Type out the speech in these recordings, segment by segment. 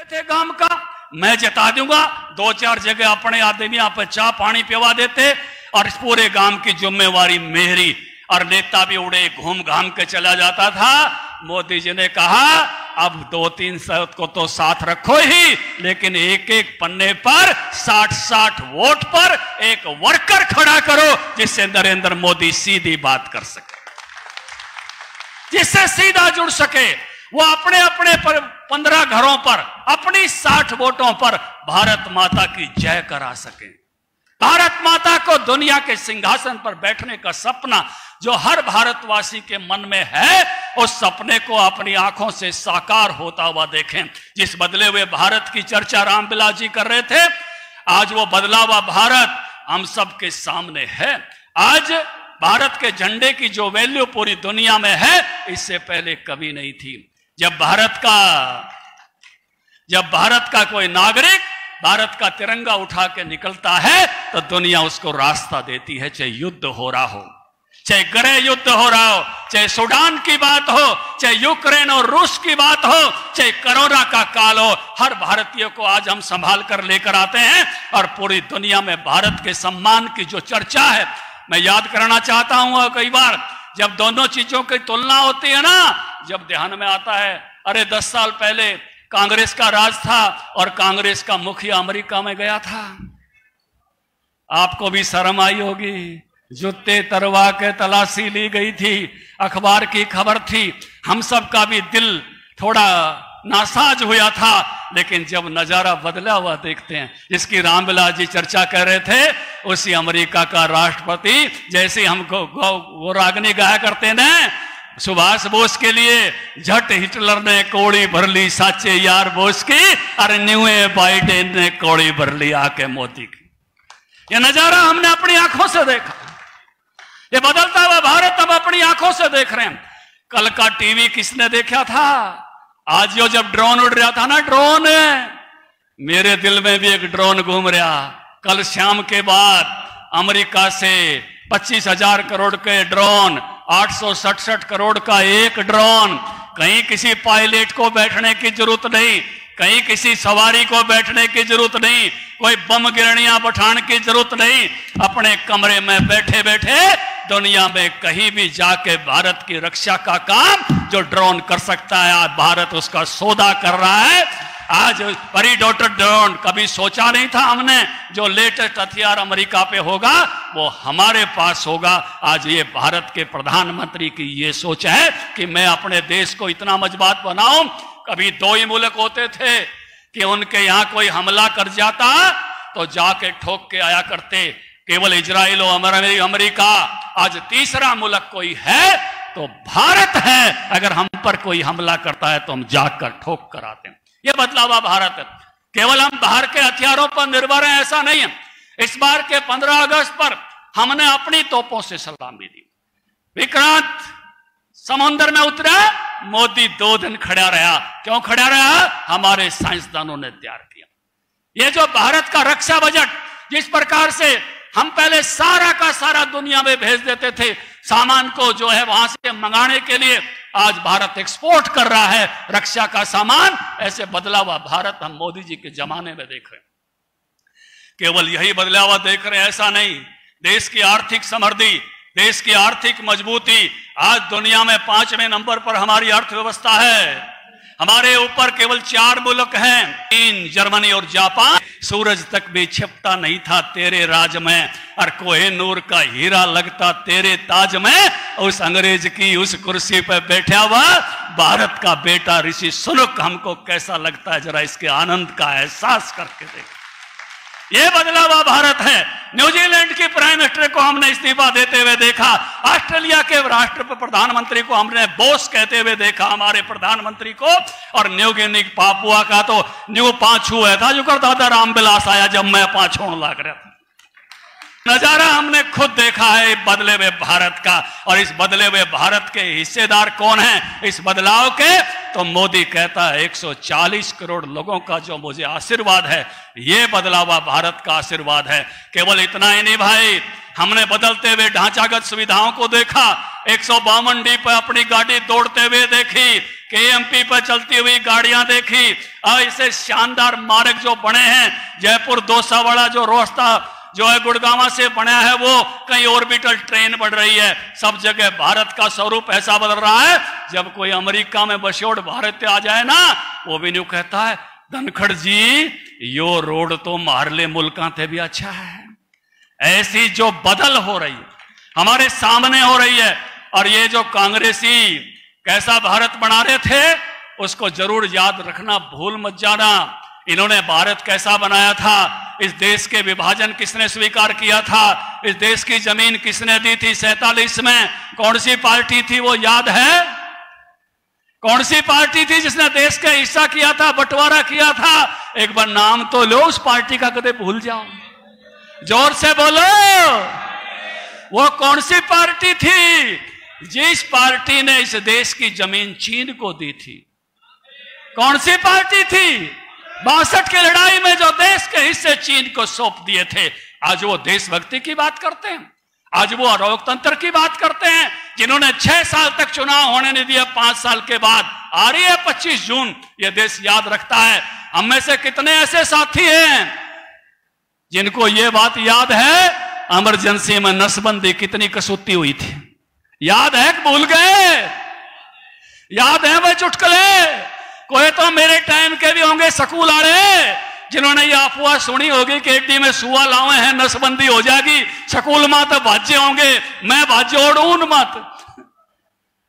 थे गांव का, मैं जिता दूंगा, 2-4 जगह अपने आदमियों पे चाय पानी पिवा देते और इस पूरे गांव की जिम्मेवारी मेरी, और नेता भी उड़े घूम घाम के चला जाता था। मोदी जी ने कहा अब 2-3 को तो साथ रखो ही, लेकिन एक एक पन्ने पर 60-60 वोट पर एक वर्कर खड़ा करो जिससे नरेंद्र मोदी सीधी बात कर सके, जिससे सीधा जुड़ सके। वो अपने अपने पर 15 घरों पर अपनी 60 वोटों पर भारत माता की जय करा सके। भारत माता को दुनिया के सिंहासन पर बैठने का सपना जो हर भारतवासी के मन में है, उस सपने को अपनी आंखों से साकार होता हुआ देखें। जिस बदले हुए भारत की चर्चा रामविलास जी कर रहे थे, आज वो बदला हुआ भारत हम सब के सामने है। आज भारत के झंडे की जो वैल्यू पूरी दुनिया में है, इससे पहले कभी नहीं थी। जब भारत का कोई नागरिक भारत का तिरंगा उठा के निकलता है तो दुनिया उसको रास्ता देती है, चाहे युद्ध हो रहा हो, चाहे गृह युद्ध हो रहा हो, चाहे सूडान की बात हो, चाहे यूक्रेन और रूस की बात हो, चाहे कोरोना का काल हो, हर भारतीय को आज हम संभाल कर लेकर आते हैं। और पूरी दुनिया में भारत के सम्मान की जो चर्चा है, मैं याद कराना चाहता हूं, कई बार जब दोनों चीजों की तुलना होती है ना, जब ध्यान में आता है अरे 10 साल पहले कांग्रेस का राज था और कांग्रेस का मुखिया अमेरिका में गया था, आपको भी शर्म आई होगी। जूते तरवा के तलाशी ली गई थी, अखबार की खबर थी, हम सब का भी दिल थोड़ा नासाज हुआ था। लेकिन जब नजारा बदला हुआ देखते हैं, जिसकी रामविलास जी चर्चा कर रहे थे, उसी अमेरिका का राष्ट्रपति जैसे हमको वो रागनी गाया करते ना, सुभाष बोस के लिए झट हिटलर ने कोड़ी भर ली साचे यार बोस की, और न्यूए बाइडेन ने कोड़ी भर ली आके मोदी की। ये नजारा हमने अपनी आंखों से देखा। ये बदलता हुआ भारत अब अपनी आंखों से देख रहे हैं। कल का टीवी किसने देखा था? आज यो जब ड्रोन उड़ रहा था ना, ड्रोन, मेरे दिल में भी एक ड्रोन घूम रहा। कल शाम के बाद अमेरिका से 25,000 करोड़ के ड्रोन, 867 करोड़ का एक ड्रोन, कहीं किसी पायलट को बैठने की जरूरत नहीं, कहीं किसी सवारी को बैठने की जरूरत नहीं, कोई बम गिरणियां बैठाने की जरूरत नहीं, अपने कमरे में बैठे बैठे दुनिया में कहीं भी जाके भारत की रक्षा का काम जो ड्रोन कर सकता है, आज भारत उसका सौदा कर रहा है। आज परिडॉटर ड्रोन कभी सोचा नहीं था हमने, जो लेटेस्ट हथियार अमेरिका पे होगा वो हमारे पास होगा। आज ये भारत के प्रधानमंत्री की ये सोच है कि मैं अपने देश को इतना मजबूत बनाऊं। कभी 2 ही मुल्क होते थे कि उनके यहां कोई हमला कर जाता तो जाके ठोक के आया करते, केवल इजराइल और अमेरिका। आज तीसरा मुल्क कोई है तो भारत है, अगर हम पर कोई हमला करता है तो हम जाकर ठोक कर आते हैं। यह बदला हुआ भारत है। केवल हम बाहर के हथियारों पर निर्भर हैं ऐसा नहीं है। इस बार के 15 अगस्त पर हमने अपनी तोपों से सलामी दी। विक्रांत समुद्र में उतरा, मोदी 2 दिन खड़ा रहा। क्यों खड़ा रहा? हमारे साइंसदानों ने तैयार किया। ये जो भारत का रक्षा बजट, जिस प्रकार से हम पहले सारा का सारा दुनिया में भेज देते थे सामान को, जो है वहां से मंगाने के लिए, आज भारत एक्सपोर्ट कर रहा है रक्षा का सामान। ऐसे बदला हुआ भारत हम मोदी जी के जमाने में देख रहे हैं। केवल यही बदला हुआ देख रहे हैं ऐसा नहीं, देश की आर्थिक समृद्धि, देश की आर्थिक मजबूती, आज दुनिया में 5वें नंबर पर हमारी अर्थव्यवस्था है। हमारे ऊपर केवल 4 मुल्क हैं, चीन, जर्मनी और जापान। सूरज तक भी छिपता नहीं था तेरे राज में, और कोहिनूर का हीरा लगता तेरे ताज में। उस अंग्रेज की उस कुर्सी पर बैठा हुआ भारत का बेटा ऋषि सुनक हमको कैसा लगता है, जरा इसके आनंद का एहसास करके देख। ये बदला हुआ भारत है। न्यूजीलैंड की प्राइम मिनिस्टर को हमने इस्तीफा देते हुए देखा, ऑस्ट्रेलिया के राष्ट्र प्रधानमंत्री को हमने बॉस कहते हुए देखा, हमारे प्रधानमंत्री को। और न्यू गिनी पापुआ का तो न्यू पांचू है था, जो करता था रामविलास आया जब मैं पांचों लग रहा था। नजारा हमने खुद देखा है बदले हुए भारत का। और इस बदले हुए भारत के हिस्सेदार कौन है इस बदलाव के? तो मोदी कहता है 140 करोड़ लोगों का जो मुझे आशीर्वाद है, ये बदला हुआ भारत का आशीर्वाद है। केवल इतना ही नहीं भाई, हमने बदलते हुए ढांचागत सुविधाओं को देखा। 152D पर अपनी गाड़ी दौड़ते हुए देखी, KMP पर चलती हुई गाड़ियां देखी, ऐसे शानदार मार्ग जो बने हैं, जयपुर दोसावाड़ा जो रास्ता जो है गुड़गांव से बना है, वो कहीं ऑर्बिटल ट्रेन बढ़ रही है। सब जगह भारत का स्वरूप ऐसा बदल रहा है, जब कोई अमेरिका में बशोड़ भारत आ जाए ना, वो भी नहीं कहता है धनखड़ जी यो रोड तो मारले मुल्का थे भी अच्छा है। ऐसी जो बदल हो रही है हमारे सामने हो रही है। और ये जो कांग्रेसी कैसा भारत बना रहे थे उसको जरूर याद रखना, भूल मत जाना। इन्होंने भारत कैसा बनाया था, इस देश के विभाजन किसने स्वीकार किया था, इस देश की जमीन किसने दी थी 47 में, कौन सी पार्टी थी वो याद है? कौन सी पार्टी थी जिसने देश का हिस्सा किया था, बंटवारा किया था? एक बार नाम तो लो उस पार्टी का, कदे भूल जाओ। जोर से बोलो, वो कौन सी पार्टी थी जिस पार्टी ने इस देश की जमीन चीन को दी थी? कौन सी पार्टी थी? 62 की लड़ाई में जो देश के हिस्से चीन को सौंप दिए थे। आज वो देशभक्ति की बात करते हैं, आज वो लोकतंत्र की बात करते हैं, जिन्होंने 6 साल तक चुनाव होने नहीं दिया। 5 साल के बाद आ रही है 25 जून, ये देश याद रखता है। हम में से कितने ऐसे साथी हैं जिनको ये बात याद है इमरजेंसी में नसबंदी कितनी कसूती हुई थी? याद है कि भूल गए? याद है वह चुटकुले? कोई तो मेरे टाइम के भी होंगे स्कूल आ रहे जिन्होंने ये अफवाह सुनी होगी कि एडी में सुआ लावे हैं नसबंदी हो जाएगी, स्कूल में तो भाज्य होंगे, मैं भाज्य ओढ़ून मत।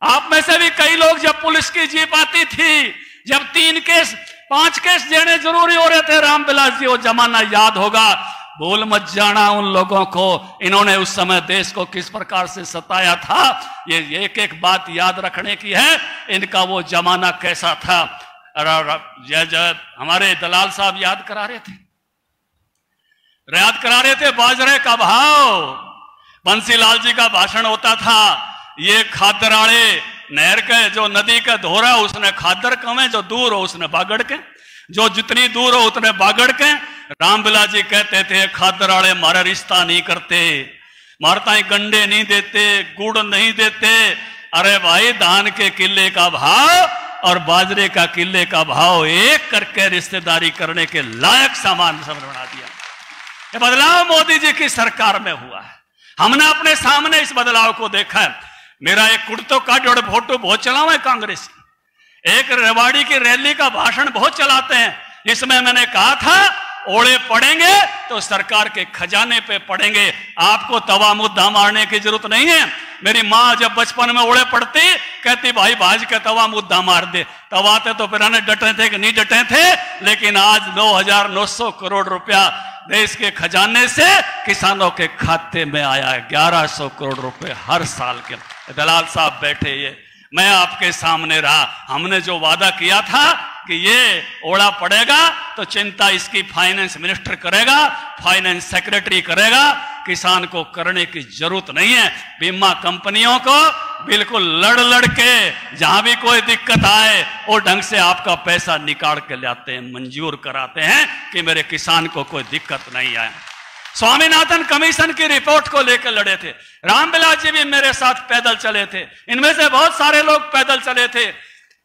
आप में से भी कई लोग जब पुलिस की जीप आती थी, जब 3 केस 5 केस देने जरूरी हो रहे थे, रामविलास जी वो जमाना याद होगा। भूल मत जाना उन लोगों को, इन्होंने उस समय देश को किस प्रकार से सताया था। ये एक एक बात याद रखने की है, इनका वो जमाना कैसा था। हमारे दलाल साहब याद करा रहे थे बाजरे का भाव। बंसीलाल जी का भाषण होता था, ये खादराड़े नहर के जो नदी का धोरा उसने खादर कमे, जो दूर हो उसने बागड़ के, जो जितनी दूर हो उतने बागड़ के। रामविलास जी कहते थे खादराड़े मारा रिश्ता नहीं करते, मारता ही गंडे नहीं देते, गुड़ नहीं देते। अरे भाई धान के किले का भाव और बाजरे का किले का भाव एक करके रिश्तेदारी करने के लायक सामान सब बना दिया। ये बदलाव मोदी जी की सरकार में हुआ है, हमने अपने सामने इस बदलाव को देखा है। मेरा एक कुर्तो का जोड़ फोटो बहुत चला हुआ है कांग्रेस, एक रेवाड़ी की रैली का भाषण बहुत चलाते हैं, जिसमें मैंने कहा था ओड़े पड़ेंगे तो सरकार के खजाने पे पड़ेंगे, आपको तवा मुद्दा मारने की जरूरत नहीं है। मेरी माँ जब बचपन में ओड़े पड़ती कहती भाई भाज का तवा मुद्दा मार दे। तवाते तो फिर डटे थे कि नहीं डटे थे, लेकिन आज 9,900 करोड़ रुपया देश के खजाने से किसानों के खाते में आया है। 1100 करोड़ रुपए हर साल के। दलाल साहब बैठे, ये मैं आपके सामने रहा, हमने जो वादा किया था कि ये ओड़ा पड़ेगा तो चिंता इसकी फाइनेंस मिनिस्टर करेगा, फाइनेंस सेक्रेटरी करेगा, किसान को करने की जरूरत नहीं है। बीमा कंपनियों को बिल्कुल लड़ के जहां भी कोई दिक्कत आए वो ढंग से आपका पैसा निकाल के लाते हैं, मंजूर कराते हैं कि मेरे किसान को कोई दिक्कत नहीं आए। स्वामीनाथन कमीशन की रिपोर्ट को लेकर लड़े थे, रामविलास जी भी मेरे साथ पैदल चले थे, इनमें से बहुत सारे लोग पैदल चले थे।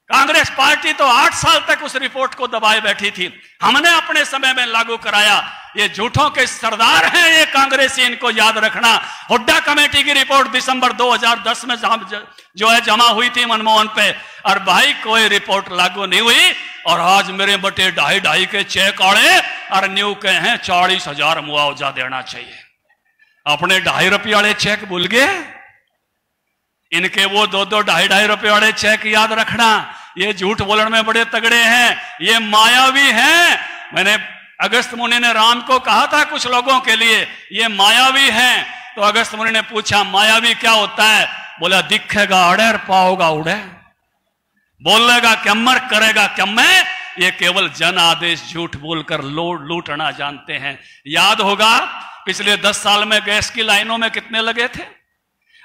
कांग्रेस पार्टी तो 8 साल तक उस रिपोर्ट को दबाए बैठी थी, हमने अपने समय में लागू कराया। ये झूठों के सरदार हैं ये कांग्रेसी, इनको याद रखना। हुड्डा कमेटी की रिपोर्ट दिसंबर 2010 में जो है जमा हुई थी मनमोहन पे, और भाई कोई रिपोर्ट लागू नहीं हुई। और आज मेरे बटे 2.5 के चेक आड़े और न्यू के हैं 40,000 मुआवजा देना चाहिए। अपने 2.5 रुपये वाले चेक भूल गए, इनके वो 2-2 रुपये वाले चेक याद रखना। ये झूठ बोलने में बड़े तगड़े हैं, ये मायावी हैं। मैंने अगस्त मुनि ने राम को कहा था कुछ लोगों के लिए ये मायावी हैं, तो अगस्त मुनि ने पूछा मायावी क्या होता है? बोला दिखेगा अड़े और पाओगा उड़े, बोलेगा कमर करेगा कम्मे। ये केवल जन आदेश झूठ बोलकर लूटना जानते हैं। याद होगा पिछले 10 साल में गैस की लाइनों में कितने लगे थे?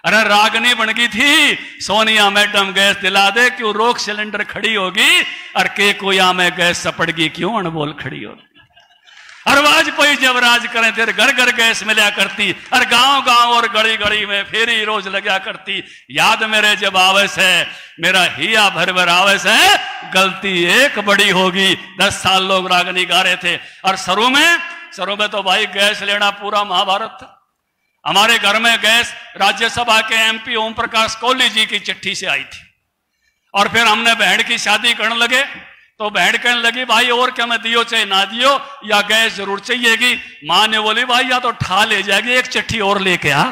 अरे रागनी बन गई थी, सोनिया मैडम गैस दिला दे, क्यों रोक सिलेंडर खड़ी होगी और के कोया में गैस सपड़गी क्यों अनबोल खड़ी होगी। और और वाजपेयी जब राज करें फिर घर घर गैस मिला करती, और गांव गांव और गली गली में फेरी रोज लगा करती। याद मेरे जब आवस है, मेरा हिया भर भर आवस है, गलती एक बड़ी होगी। 10 साल लोग रागनी गा रहे थे। और शुरू में तो भाई गैस लेना पूरा महाभारत था। हमारे घर में गैस राज्यसभा के MP ओम प्रकाश कोहली जी की चिट्ठी से आई थी। और फिर हमने बहन की शादी करने लगे तो बहन कहने लगी भाई और क्या मैं दियो चाहे ना दियो, या गैस जरूर चाहिएगी। मां ने बोली भाई या तो ठा ले जाएगी, एक चिट्ठी और लेके आ।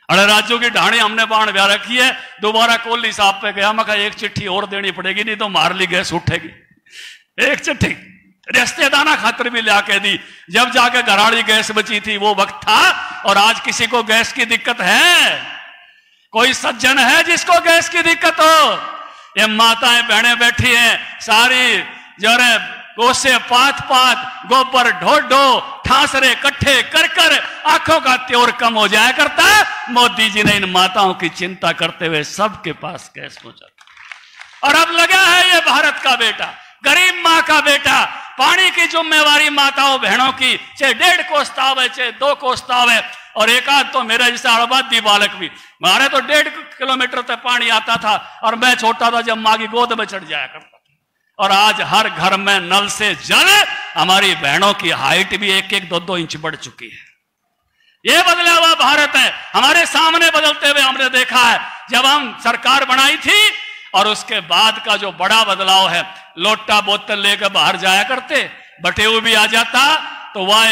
अरे राजू की ढाणी हमने बाण ब्याह रखी है। दोबारा कोहली साहब पे गया, मैं कहा एक चिट्ठी और देनी पड़ेगी, नहीं तो मार ली गैस उठेगी। एक चिट्ठी रिश्तेदाना खातिर भी ला के दी। जब जाके घराड़ी गैस बची थी वो वक्त था। और आज किसी को गैस की दिक्कत है? कोई सज्जन है जिसको गैस की दिक्कत हो? ये माताएं बहनें बैठी हैं सारी, जो रे गोसे पात पात गोबर ढो ढो ठासरे इकट्ठे कर कर आंखों का त्योर कम हो जाया करता है। मोदी जी ने इन माताओं की चिंता करते हुए सबके पास गैस पहुंचा। और अब लगा है ये भारत का बेटा, गरीब माँ का बेटा, पानी की जिम्मेवारी माताओं बहनों की, चाहे 1.5 कोस्ताव है चाहे 2 कोस्ताव है। और एक आध तो मेरा जैसा अड़बादी बालक भी, हमारे तो 1.5 किलोमीटर तक पानी आता था। और मैं छोटा था जब माँ की गोद में चढ़ जाया करता था। और आज हर घर में नल से जल। हमारी बहनों की हाइट भी 1-1, 2-2 इंच बढ़ चुकी है। ये बदला हुआ भारत है, हमारे सामने बदलते हुए हमने देखा है। जब हम सरकार बनाई थी और उसके बाद का जो बड़ा बदलाव है, लोटा बोतल लेकर बाहर जाया करते, बटेऊ भी आ जाता तो वह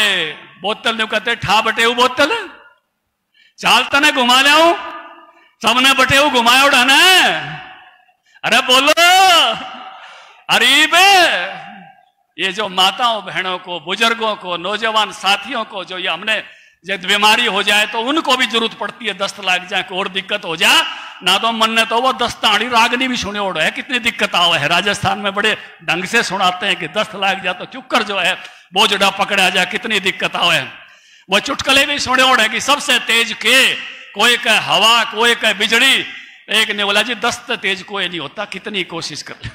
बोतल ने कहते ठा बटेऊ बोतल चालता ने घुमा लिया, सबने बटेऊ घुमाया उड़ा ने। अरे बोलो अरीब, ये जो माताओं बहनों को, बुजुर्गों को, नौजवान साथियों को जो ये हमने जब बीमारी हो जाए तो उनको भी जरूरत पड़ती है, दस्त लग जाए, कोई और दिक्कत हो जाए ना, तो मन ने तो वो दस्तानी रागनी भी सुने ओढ़ है, कितनी दिक्कत आओ है। राजस्थान में बड़े ढंग से सुनाते हैं कि दस्त लग जाए तो चुक्कर जो है बोझड़ा पकड़ा जाए, कितनी दिक्कत आओ है। वो चुटकले भी सुने ओढ़ है कि सबसे तेज के कोई का हवा, कोई का बिजली। एक ने बोला जी दस्त तेज कोई नहीं होता, कितनी कोशिश कर ले।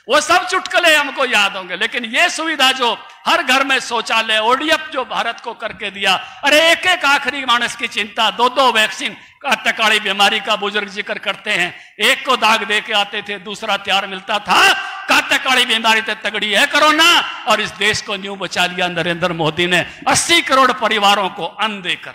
वो सब चुटकुले हमको याद होंगे, लेकिन ये सुविधा जो हर घर में शौचालय, ओडीएफ जो भारत को करके दिया। अरे एक एक आखिरी मानस की चिंता, 2-2 वैक्सीन, काटकाली बीमारी का बुजुर्ग जिक्र करते हैं। एक को दाग दे के आते थे, दूसरा तैयार मिलता था। काटकाली बीमारी तो तगड़ी है कोरोना, और इस देश को न्यू बचा लिया नरेंद्र मोदी ने 80 करोड़ परिवारों को अन्न देकर,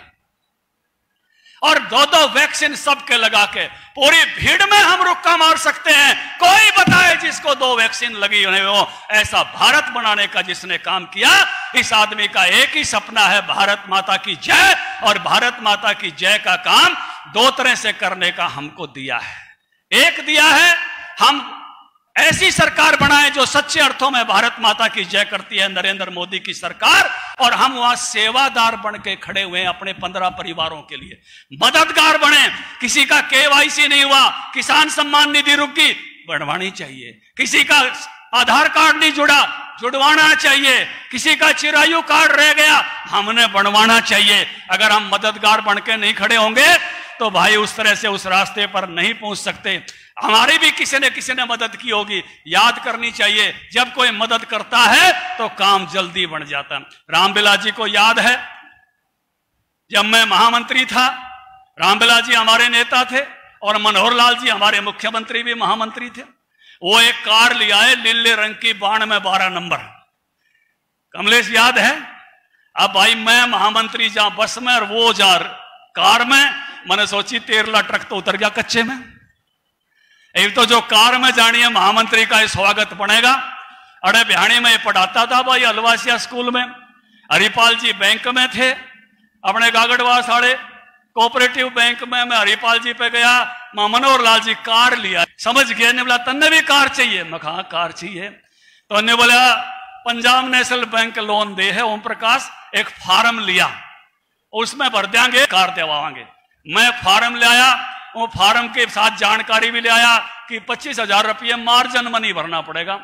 और 2-2 वैक्सीन सबके लगा के। पूरी भीड़ में हम रुक्का मार सकते हैं, कोई बताए जिसको 2 वैक्सीन लगी हो। ऐसा भारत बनाने का जिसने काम किया, इस आदमी का एक ही सपना है, भारत माता की जय। और भारत माता की जय का काम 2 तरह से करने का हमको दिया है। एक दिया है हम ऐसी सरकार बनाए जो सच्चे अर्थों में भारत माता की जय करती है, नरेंद्र मोदी की सरकार। और हम वहां सेवादार बन के खड़े हुए हैं अपने 15 परिवारों के लिए, मददगार बने। किसी का KYC नहीं हुआ, किसान सम्मान निधि रुक गई, बढ़वानी चाहिए। किसी का आधार कार्ड नहीं जुड़ा, जुड़वाना चाहिए। किसी का चिरायु कार्ड रह गया, हमने बनवाना चाहिए। अगर हम मददगार बन के नहीं खड़े होंगे तो भाई उस तरह से उस रास्ते पर नहीं पहुंच सकते। हमारी भी किसी ने मदद की होगी, याद करनी चाहिए। जब कोई मदद करता है तो काम जल्दी बन जाता है। रामविलास जी को याद है, जब मैं महामंत्री था, रामविलास जी हमारे नेता थे और मनोहर लाल जी हमारे मुख्यमंत्री भी महामंत्री थे। वो एक कार ले आए, नीले रंग की, 12 नंबर। कमलेश याद है? अब भाई मैं महामंत्री जा बस में और वो जा कार में, मैंने सोची 13 ट्रक तो उतर गया कच्चे में। एक तो जो कार में जानी है महामंत्री का स्वागत बनेगा। अरे बिहानी में पढ़ाता था भाई, अलवासिया स्कूल में। हरिपाल जी बैंक में थे, अपने गागड़वास वाले कोऑपरेटिव बैंक में। मैं हरिपाल जी पे गया, मनोहर लाल जी कार लिया, समझ गया। ने बोला तन्ने भी कार चाहिए? मैं कहा कार चाहिए। तो उन्होंने बोला पंजाब नेशनल बैंक लोन दे है ओम प्रकाश, एक फार्म लिया, उसमें भर देंगे, कार दिलवाएंगे। मैं फार्म ले आया, वो फार्म के साथ जानकारी भी ले आया कि 25,000 रुपये मार्जिन मनी भरना पड़ेगा।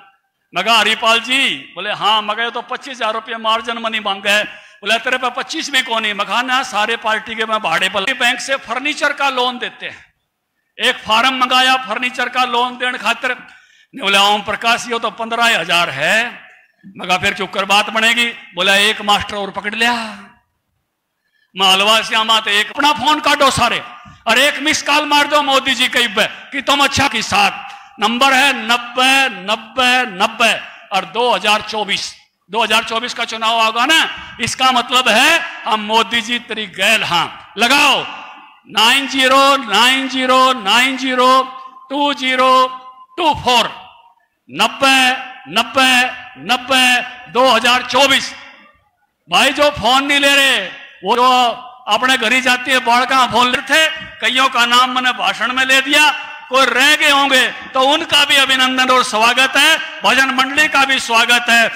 मैं कहा हरिपाल जी? बोले हाँ। मैं तो 25,000 रुपये मार्जिन मनी मांग गए। बोले तेरे पे 25 भी कौन है? मैं कहा ना सारे पार्टी के मैं भाड़े पर। बैंक से फर्नीचर का लोन देते हैं, एक फार्म मंगाया फर्नीचर का लोन देने खातिर। बोले ओम प्रकाश ये तो 15,000 है। मैं कहा फिर चुप कर बात बनेगी। बोला एक मास्टर और पकड़ लिया। मालवा श्यामा तो एक अपना फोन काटो सारे और एक मिस कॉल मार दो मोदी जी कहीं पे कि तुम अच्छा की साथ। नंबर है 90-90-90 और 2024 का चुनाव होगा ना, इसका मतलब है हम मोदी जी तेरी गैल। हाँ लगाओ 9090902024 909090 2024। भाई जो फोन नहीं ले रहे, वो जो अपने घर ही जाती है बाढ़ का फोन लेते थे, कईयों का नाम मैंने भाषण में ले दिया, कोई रह गए होंगे तो उनका भी अभिनंदन और स्वागत है, भजन मंडली का भी स्वागत है।